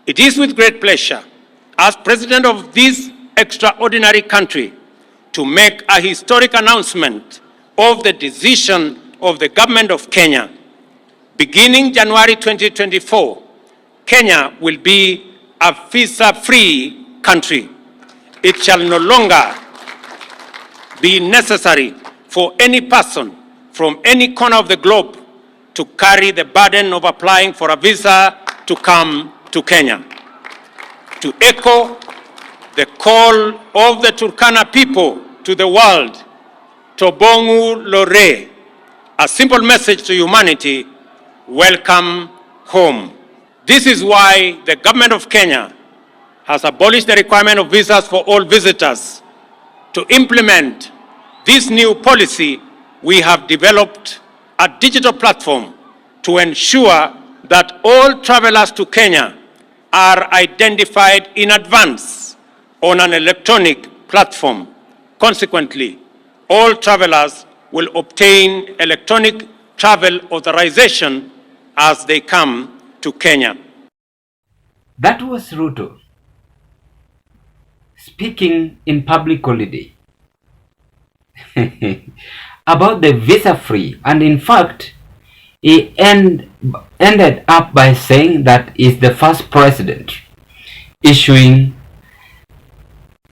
It is with great pleasure, as President of this extraordinary country, to make a historic announcement of the decision of the Government of Kenya. Beginning January 2024, Kenya will be a visa-free country. It shall no longer be necessary for any person from any corner of the globe to carry the burden of applying for a visa to come to Kenya. To echo the call of the Turkana people to the world, Tobongu Lore, a simple message to humanity: welcome home. This is why the government of Kenya has abolished the requirement of visas for all visitors. To implement this new policy, we have developed a digital platform to ensure that all travelers to Kenya are identified in advance on an electronic platform. Consequently, all travelers will obtain electronic travel authorization as they come to Kenya. That was Ruto speaking in public holiday about the visa-free, and in fact, he ended up by saying that he's the first president issuing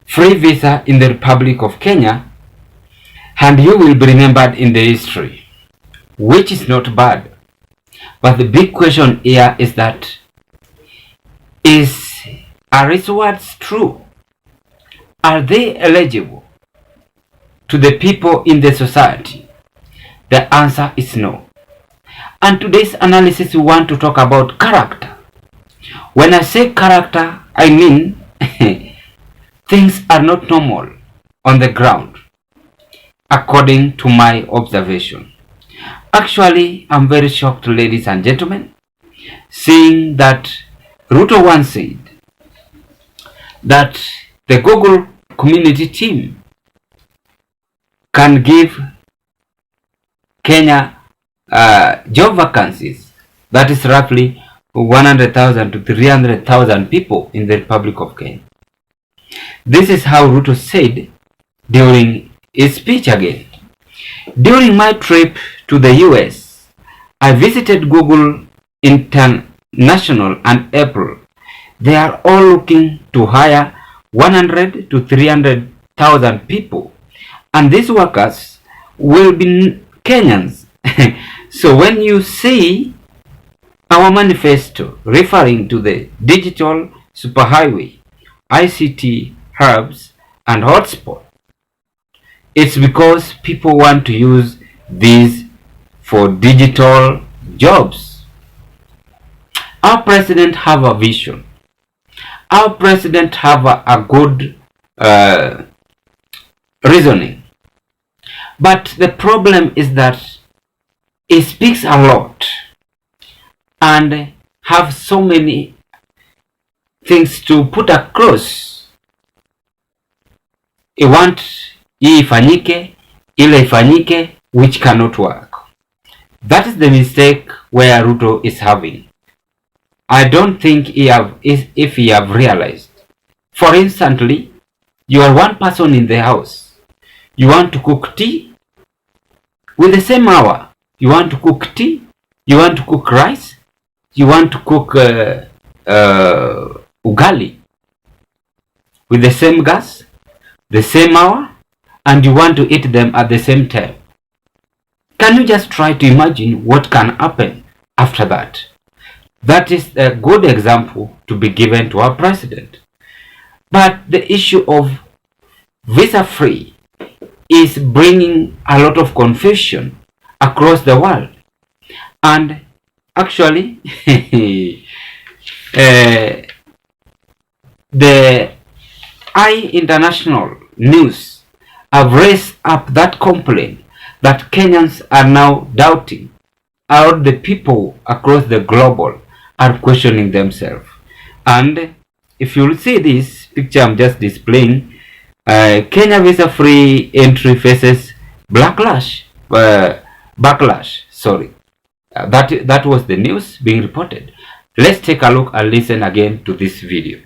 free visa in the Republic of Kenya, and you will be remembered in the history, which is not bad. But the big question here is that, are his words true? Are they eligible to the people in the society? The answer is no. And today's analysis, we want to talk about character. When I say character, I mean things are not normal on the ground, according to my observation. Actually, I'm very shocked, ladies and gentlemen, seeing that Ruto once said that the Google community team can give Kenya job vacancies, that is roughly 100,000 to 300,000 people in the Republic of Kenya. This is how Ruto said during his speech again. During my trip to the US, I visited Google International and April. They are all looking to hire 100 to 300,000 people, and these workers will be Kenyans. So when you see our manifesto referring to the digital superhighway, ICT hubs and hotspot, it's because people want to use these for digital jobs. Our president have a vision. Our president have a good reasoning. But the problem is that he speaks a lot and have so many things to put across. He wants hii ifanyike, ile ifanyike, which cannot work. That is the mistake where Ruto is having. I don't think if he have realized. For instance, you are one person in the house. You want to cook tea with the same hour. You want to cook tea. You want to cook rice. You want to cook ugali with the same gas, the same hour, and you want to eat them at the same time. Can you just try to imagine what can happen after that? That is a good example to be given to our president. But the issue of visa-free is bringing a lot of confusion across the world. And actually, the international news have raised up that complaint that Kenyans are now doubting, or the people across the global are questioning themselves. And if you see this picture I'm just displaying, Kenya visa-free entry faces backlash. That was the news being reported. Let's take a look and listen again to this video.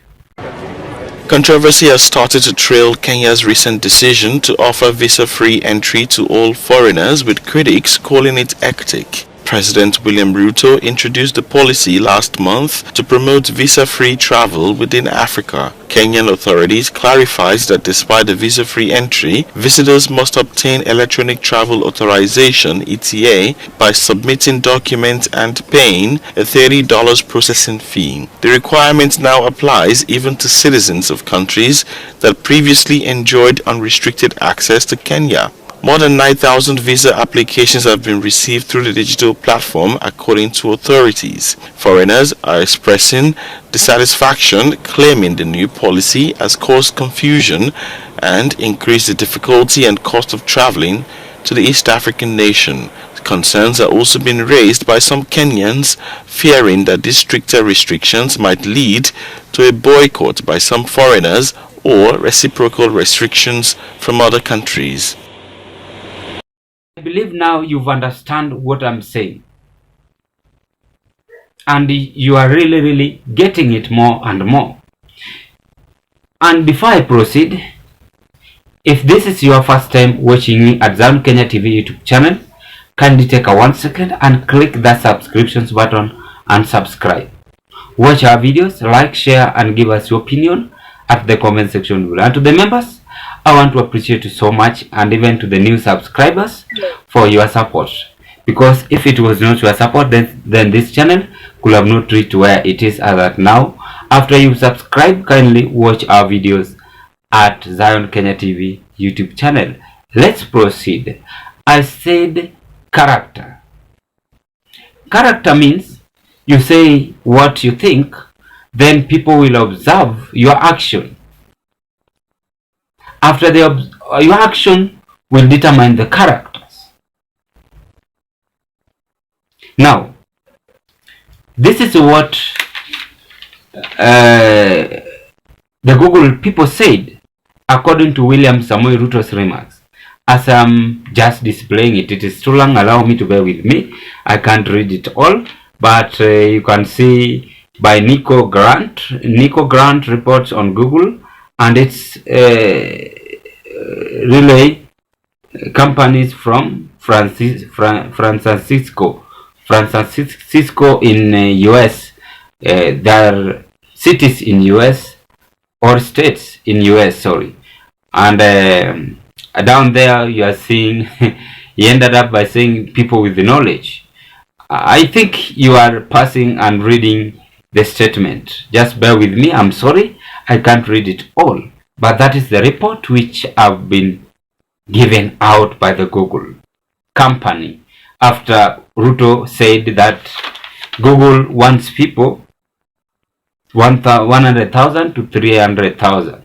Controversy has started to trail Kenya's recent decision to offer visa-free entry to all foreigners, with critics calling it hectic. President William Ruto introduced the policy last month to promote visa-free travel within Africa. Kenyan authorities clarified that despite the visa-free entry, visitors must obtain electronic travel authorization (ETA) by submitting documents and paying a $30 processing fee. The requirement now applies even to citizens of countries that previously enjoyed unrestricted access to Kenya. More than 9,000 visa applications have been received through the digital platform, according to authorities. Foreigners are expressing dissatisfaction, claiming the new policy has caused confusion and increased the difficulty and cost of traveling to the East African nation. Concerns are also being raised by some Kenyans, fearing that these stricter restrictions might lead to a boycott by some foreigners or reciprocal restrictions from other countries. I believe now you've understand what I'm saying, and you are really getting it more and more. And before I proceed, if this is your first time watching me at Zion Kenya TV YouTube channel, kindly take a 1 second and click that subscriptions button and subscribe. Watch our videos, like, share, and give us your opinion at the comment section below. And to the members, I want to appreciate you so much, and even to the new subscribers for your support, because if it was not your support, then this channel could have not reached where it is at now. After you subscribe, kindly watch our videos at Zion Kenya TV YouTube channel. Let's proceed. I said character. Character means you say what you think, then people will observe your action. After your action will determine the characters. Now, this is what the Google people said, according to William Samoei Ruto's remarks. As I'm just displaying it, it is too long, allow me to bear with me. I can't read it all, but you can see by Nico Grant. Nico Grant reports on Google, and it's relay companies from Francisco in US. There are cities in US, or states in US, sorry. And down there you are seeing he ended up by saying people with the knowledge. I think you are passing and reading the statement. Just bear with me, I'm sorry, I can't read it all, but that is the report which have been given out by the Google company after Ruto said that Google wants people 100,000 to 300,000.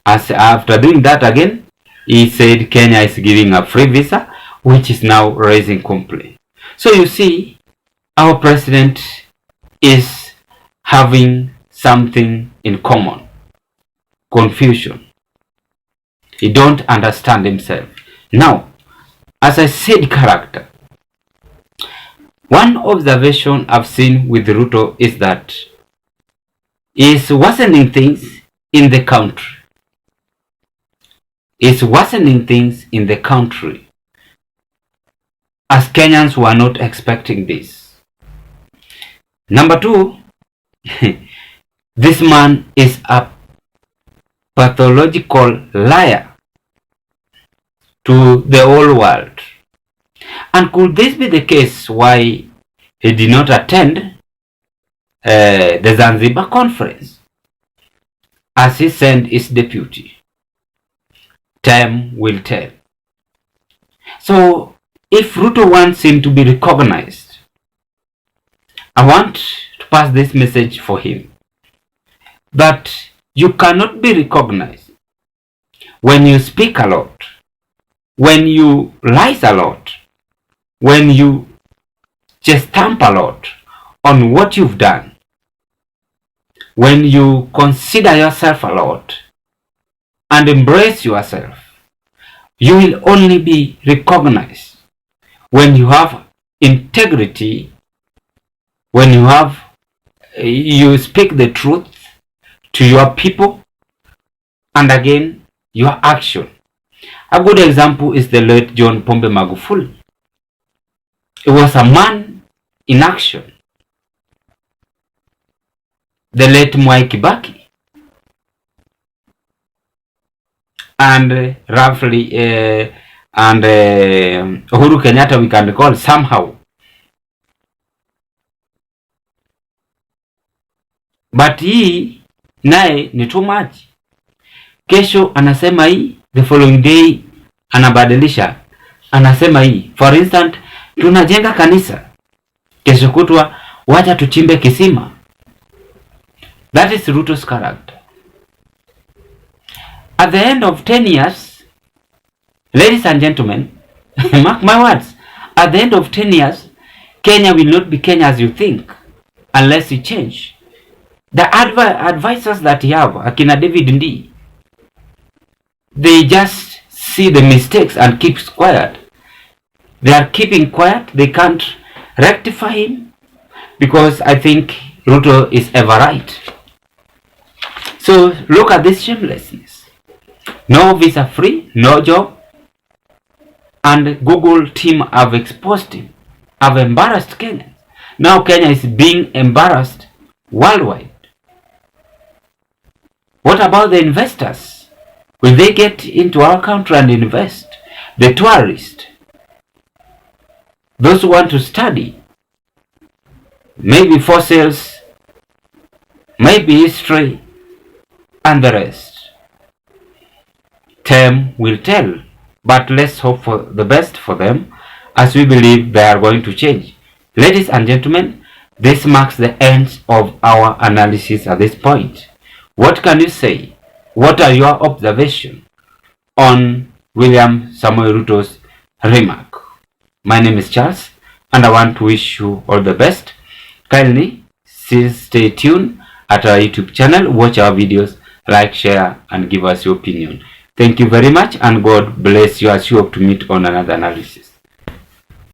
As after doing that again, he said Kenya is giving a free visa, which is now raising complaint. So you see, our president is having something in common: confusion. He don't understand himself. Now, as I said, character. One observation I've seen with Ruto is that he is worsening things in the country. Is worsening things in the country, as Kenyans were not expecting this. Number two, this man is a pathological liar to the whole world. And could this be the case why he did not attend the Zanzibar conference, as he sent his deputy? Time will tell. So, if Ruto wants him to be recognized, I want to pass this message for him, that you cannot be recognized when you speak a lot, when you lie a lot, when you just stamp a lot on what you've done, when you consider yourself a lot and embrace yourself. You will only be recognized when you have integrity, when you have you speak the truth to your people, and again, your action. A good example is the late John Pombe Magufuli. He was a man in action. The late Mwai Kibaki. And roughly, Uhuru Kenyatta we can recall somehow. But hii naye ni too much. Kesho anasema hii, the following day anabadilisha, anasema hii. For instance, tunajenga kanisa, kesho kutwa wacha tuchimbe kisima. That is Ruto's character. At the end of 10 years, ladies and gentlemen, mark my words, at the end of 10 years, Kenya will not be Kenya as you think, unless you change. The advisors that you have, akina David Ndi, they just see the mistakes and keep quiet. They are keeping quiet. They can't rectify him because I think Ruto is ever right. So look at this shamelessness. No visa free, no job, and Google team have exposed him, have embarrassed Kenya. Now Kenya is being embarrassed worldwide. What about the investors? Will they get into our country and invest? The tourists, those who want to study, maybe fossils, maybe history, and the rest. Time will tell, but let's hope for the best for them, as we believe they are going to change. Ladies and gentlemen, this marks the end of our analysis at this point. What can you say? What are your observations on William Samoei Ruto's remark? My name is Charles, and I want to wish you all the best. Kindly stay tuned at our YouTube channel, watch our videos, like, share, and give us your opinion. Thank you very much, and God bless you as you hope to meet on another analysis.